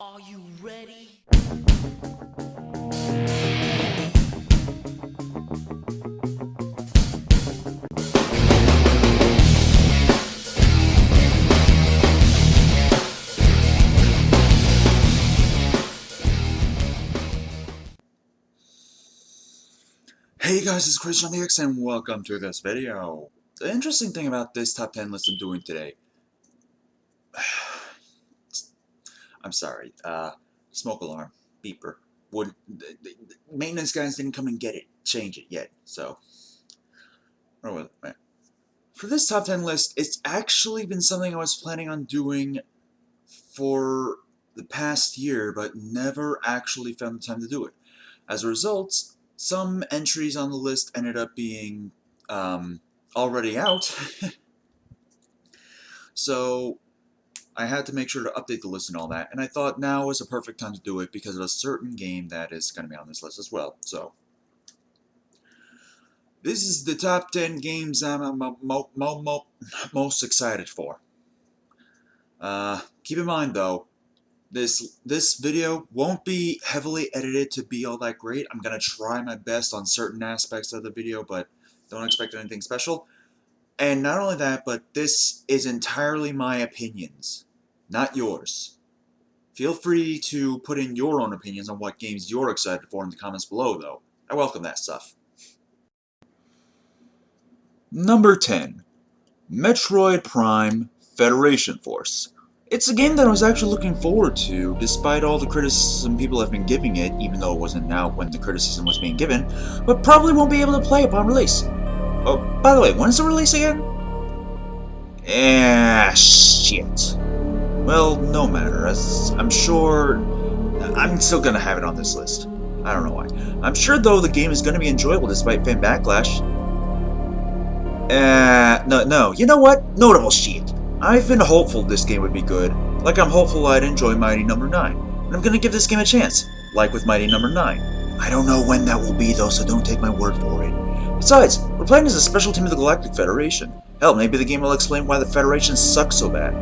Are you ready? Hey guys, it's CSDX and welcome to this video. The interesting thing about this top 10 list I'm doing today... I'm sorry, smoke alarm, beeper. Maintenance guys didn't come and change it yet, so... For this top 10 list, it's actually been something I was planning on doing for the past year, but never actually found the time to do it. As a result, some entries on the list ended up being already out, so I had to make sure to update the list and all that, and I thought now was a perfect time to do it because of a certain game that is going to be on this list as well. So this is the top 10 games I'm most excited for. Keep in mind though, this video won't be heavily edited to be all that great. I'm gonna try my best on certain aspects of the video, but don't expect anything special. And not only that, but this is entirely my opinions, not yours. Feel free to put in your own opinions on what games you're excited for in the comments below, though. I welcome that stuff. Number 10. Metroid Prime Federation Force. It's a game that I was actually looking forward to, despite all the criticism people have been giving it, even though it wasn't out when the criticism was being given, but probably won't be able to play upon release. Oh, by the way, when is the release again? Shit. Well, no matter, as I'm sure I'm still gonna have it on this list. I don't know why. I'm sure, though, the game is gonna be enjoyable despite fan backlash. No, you know what? Notable shit. I've been hopeful this game would be good, like I'm hopeful I'd enjoy Mighty No. 9, and I'm gonna give this game a chance, like with Mighty No. 9. I don't know when that will be though, so don't take my word for it. Besides, we're playing as a special team of the Galactic Federation. Hell, maybe the game will explain why the Federation sucks so bad.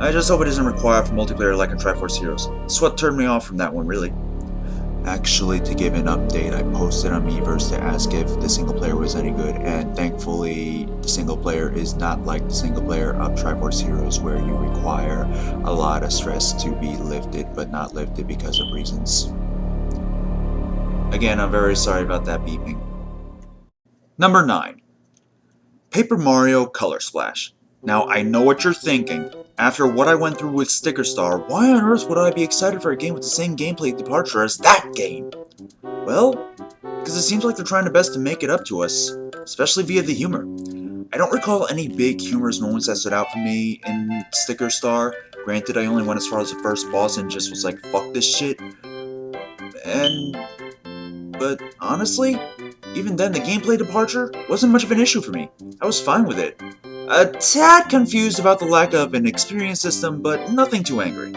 I just hope it isn't required for multiplayer like in Triforce Heroes. It's what turned me off from that one, really. Actually, to give an update, I posted on Miiverse to ask if the single player was any good, and thankfully, the single player is not like the single player of Triforce Heroes, where you require a lot of stress to be lifted, but not lifted because of reasons. Again, I'm very sorry about that beeping. Number 9. Paper Mario Color Splash. Now, I know what you're thinking. After what I went through with Sticker Star, why on earth would I be excited for a game with the same gameplay departure as that game? Well, because it seems like they're trying their best to make it up to us, especially via the humor. I don't recall any big humorous moments that stood out for me in Sticker Star. Granted, I only went as far as the first boss and just was like, fuck this shit. But honestly, even then, the gameplay departure wasn't much of an issue for me. I was fine with it. A tad confused about the lack of an experience system, but nothing too angry.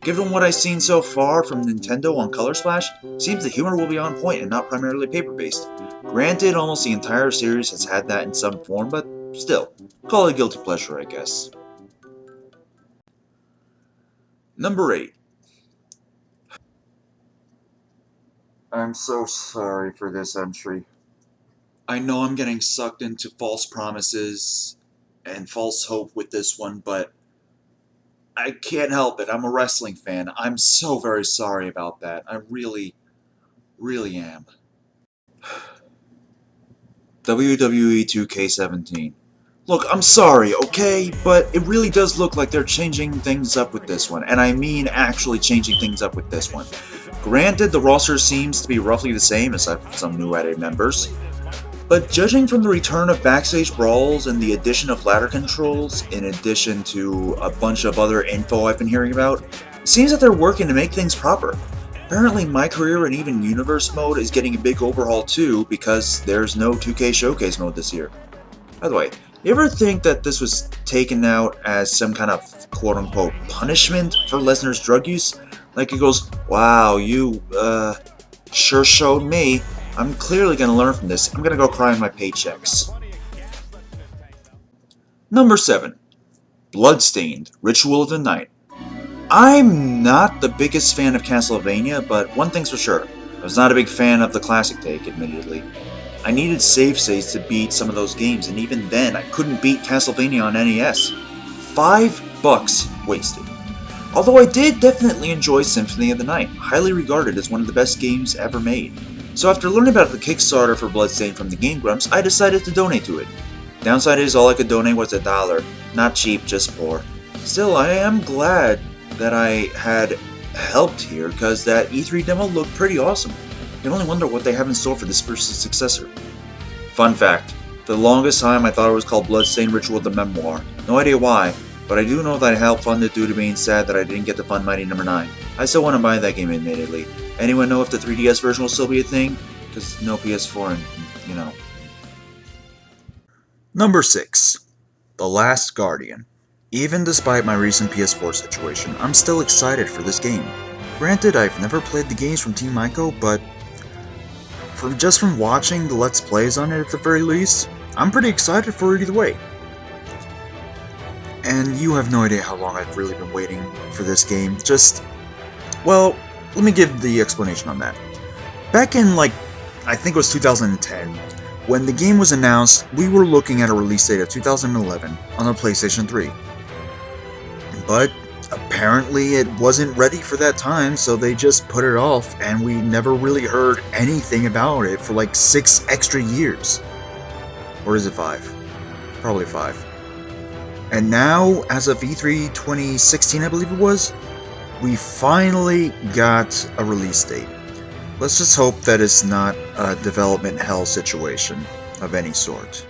Given what I've seen so far from Nintendo on Color Splash, seems the humor will be on point and not primarily paper-based. Granted, almost the entire series has had that in some form, but still, call it a guilty pleasure, I guess. Number 8. I'm so sorry for this entry. I know I'm getting sucked into false promises and false hope with this one, but I can't help it. I'm a wrestling fan. I'm so very sorry about that. I really, really am. WWE 2K17. Look, I'm sorry, okay? But it really does look like they're changing things up with this one, and I mean actually changing things up with this one. Granted, the roster seems to be roughly the same, aside from some new added members. But judging from the return of backstage brawls and the addition of ladder controls, in addition to a bunch of other info I've been hearing about, it seems that they're working to make things proper. Apparently My Career and even Universe mode is getting a big overhaul too, because there's no 2K Showcase mode this year. By the way, you ever think that this was taken out as some kind of quote-unquote punishment for Lesnar's drug use? Like it goes, wow, you, sure showed me. I'm clearly gonna learn from this. I'm gonna go cry on my paychecks. Number 7. Bloodstained, Ritual of the Night. I'm not the biggest fan of Castlevania, but one thing's for sure. I was not a big fan of the classic take, admittedly. I needed save states to beat some of those games, and even then, I couldn't beat Castlevania on NES. $5 wasted. Although I did definitely enjoy Symphony of the Night, highly regarded as one of the best games ever made. So after learning about the Kickstarter for Bloodstained from the Game Grumps, I decided to donate to it. Downside is all I could donate was $1. Not cheap, just poor. Still, I am glad that I had helped here, because that E3 demo looked pretty awesome. I can only wonder what they have in store for this spiritual successor. Fun fact, for the longest time I thought it was called Bloodstained Ritual the Memoir. No idea why, but I do know that I helped fund it due to being sad that I didn't get to fund Mighty No. 9. I still want to buy that game, admittedly. Anyone know if the 3DS version will still be a thing? Because no PS4 and, you know. Number 6. The Last Guardian. Even despite my recent PS4 situation, I'm still excited for this game. Granted, I've never played the games from Team Ico, but just from watching the Let's Plays on it at the very least, I'm pretty excited for it either way. And you have no idea how long I've really been waiting for this game. Well, let me give the explanation on that. Back in, I think it was 2010, when the game was announced, we were looking at a release date of 2011 on the PlayStation 3. But apparently it wasn't ready for that time, so they just put it off, and we never really heard anything about it for 6 extra years. Or is it 5? Probably 5. And now, as of E3 2016, I believe it was, we finally got a release date. Let's just hope that it's not a development hell situation of any sort.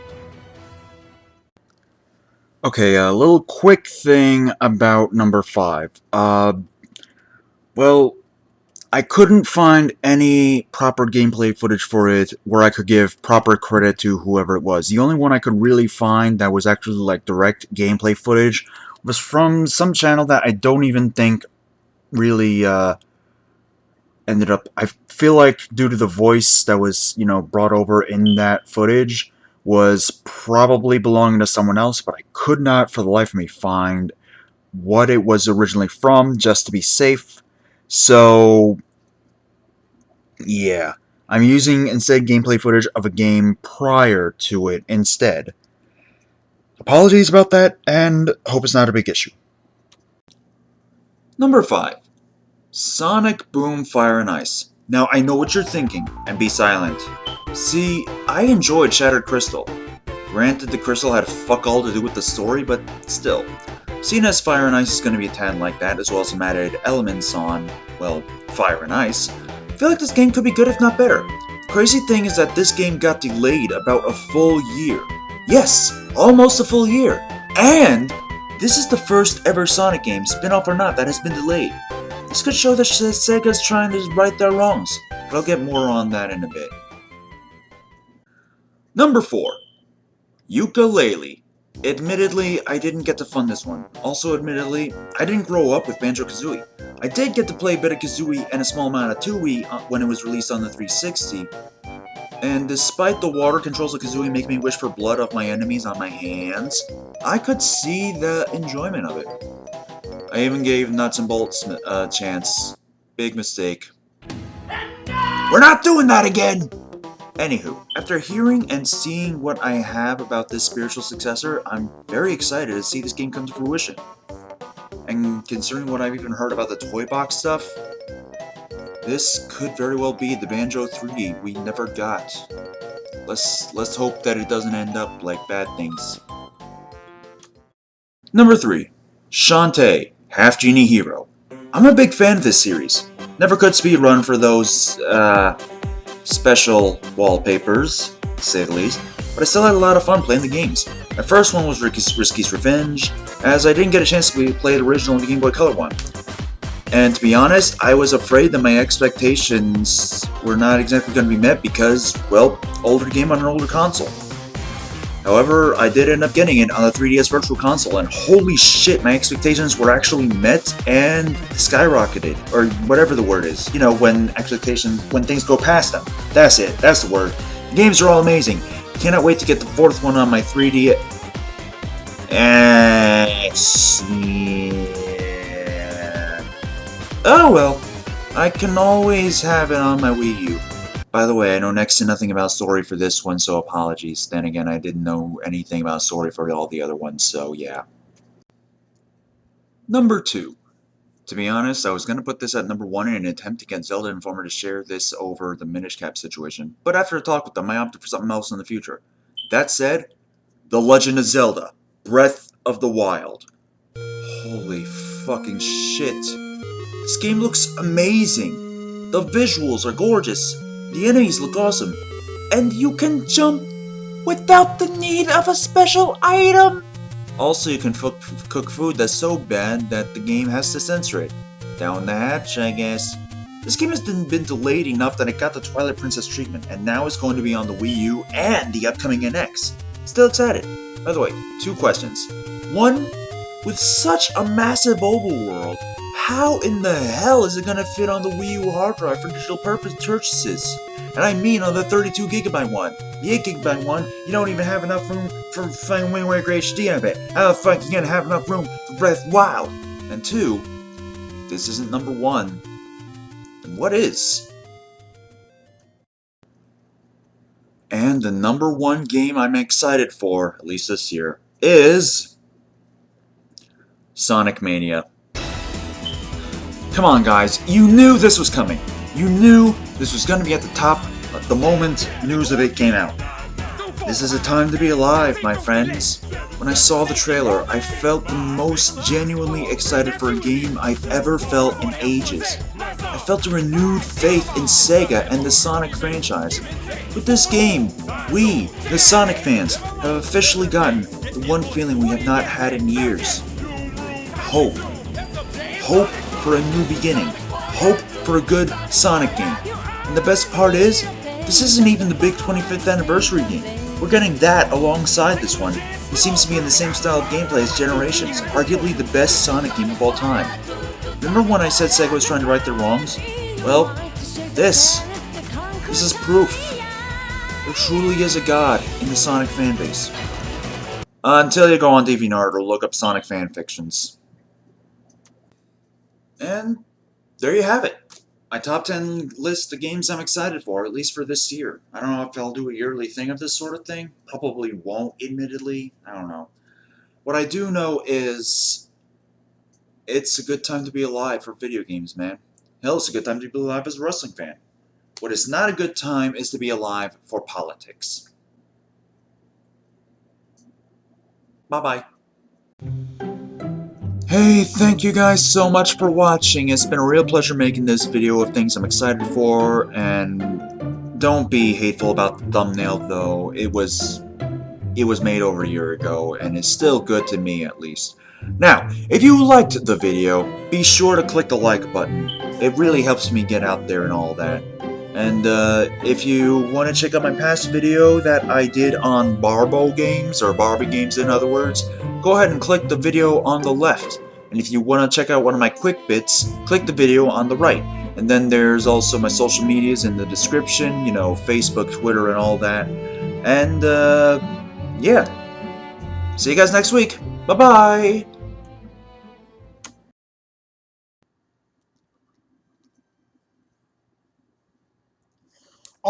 Okay, a little quick thing about number 5. Well, I couldn't find any proper gameplay footage for it where I could give proper credit to whoever it was. The only one I could really find that was actually direct gameplay footage was from some channel that I don't even think really ended up. I feel like due to the voice that was, brought over in that footage was probably belonging to someone else, but I could not for the life of me find what it was originally from, just to be safe. So, yeah, I'm using instead gameplay footage of a game prior to it instead. Apologies about that, and hope it's not a big issue. Number 5. Sonic Boom Fire and Ice. Now, I know what you're thinking, and be silent. See, I enjoyed Shattered Crystal. Granted, the crystal had fuck all to do with the story, but still. Seeing as Fire and Ice is going to be a tad like that, as well as some added elements on, well, Fire and Ice, I feel like this game could be good if not better. The crazy thing is that this game got delayed about a full year. Yes, almost a full year. And this is the first ever Sonic game, spin-off or not, that has been delayed. This could show that Sega's trying to right their wrongs, but I'll get more on that in a bit. Number 4. Yooka-Laylee. Admittedly, I didn't get to fund this one. Also, admittedly, I didn't grow up with Banjo Kazooie. I did get to play a bit of Kazooie and a small amount of Tooie when it was released on the 360. And despite the water controls of Kazooie make me wish for blood of my enemies on my hands, I could see the enjoyment of it. I even gave Nuts and Bolts a chance. Big mistake. We're not doing that again! Anywho, after hearing and seeing what I have about this spiritual successor, I'm very excited to see this game come to fruition. And considering what I've even heard about the toy box stuff, this could very well be the Banjo 3D we never got. Let's hope that it doesn't end up like bad things. Number 3. Shantae, HalfGenie Hero. I'm a big fan of this series. Never could speedrun for those, special wallpapers, to say the least, but I still had a lot of fun playing the games. My first one was Risky's Revenge, as I didn't get a chance to play the original Game Boy Color one. And to be honest, I was afraid that my expectations were not exactly going to be met because, well, older game on an older console. However, I did end up getting it on the 3DS Virtual Console, and holy shit, my expectations were actually met and skyrocketed, or whatever the word is. You know, when things go past them. That's it, that's the word. The games are all amazing. Cannot wait to get the 4th one on my 3D. Oh well, I can always have it on my Wii U. By the way, I know next to nothing about story for this one, so apologies. Then again, I didn't know anything about story for all the other ones, so yeah. Number 2. To be honest, I was going to put this at number 1 in an attempt to get Zelda Informer to share this over the Minish Cap situation, but after a talk with them, I opted for something else in the future. That said, The Legend of Zelda, Breath of the Wild. Holy fucking shit. This game looks amazing. The visuals are gorgeous. The enemies look awesome. And you can jump without the need of a special item. Also, you can cook food that's so bad that the game has to censor it. Down the hatch, I guess. This game has been delayed enough that it got the Twilight Princess treatment, and now it's going to be on the Wii U and the upcoming NX. Still excited. By the way, 2 questions. 1, with such a massive overworld, how in the hell is it going to fit on the Wii U hard drive for digital purchases? And I mean on the 32GB one. The 8GB one, you don't even have enough room for fucking Wind Waker HD on it. How the fuck are you gonna have enough room for Breath of the Wild? And 2, this isn't number 1. Then what is? And the number 1 game I'm excited for, at least this year, is Sonic Mania. Come on guys, you knew this was coming. You knew this was going to be at the top the moment news of it came out. This is a time to be alive, my friends. When I saw the trailer, I felt the most genuinely excited for a game I've ever felt in ages. I felt a renewed faith in Sega and the Sonic franchise. With this game, we, the Sonic fans, have officially gotten the one feeling we have not had in years. Hope. Hope for a new beginning. Hope for a good Sonic game. And the best part is, this isn't even the big 25th anniversary game. We're getting that alongside this one. It seems to be in the same style of gameplay as Generations, arguably the best Sonic game of all time. Remember when I said Sega was trying to right their wrongs? Well, this is proof. There truly is a god in the Sonic fanbase. Until you go on DeviantArt or look up Sonic fanfictions. And there you have it. My top 10 list of games I'm excited for, at least for this year. I don't know if I'll do a yearly thing of this sort of thing. Probably won't, admittedly. I don't know. What I do know is it's a good time to be alive for video games, man. Hell, it's a good time to be alive as a wrestling fan. What is not a good time is to be alive for politics. Bye-bye. Hey, thank you guys so much for watching. It's been a real pleasure making this video of things I'm excited for, and don't be hateful about the thumbnail though. It was made over a year ago, and it's still good to me at least. Now, if you liked the video, be sure to click the like button. It really helps me get out there and all that. And if you want to check out my past video that I did on Barbo games, or Barbie games in other words, go ahead and click the video on the left. And if you want to check out one of my quick bits, click the video on the right. And then there's also my social medias in the description, you know, Facebook, Twitter, and all that. And yeah. See you guys next week. Bye-bye!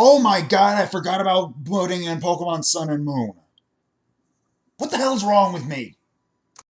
Oh my god, I forgot about voting in Pokemon Sun and Moon. What the hell's wrong with me?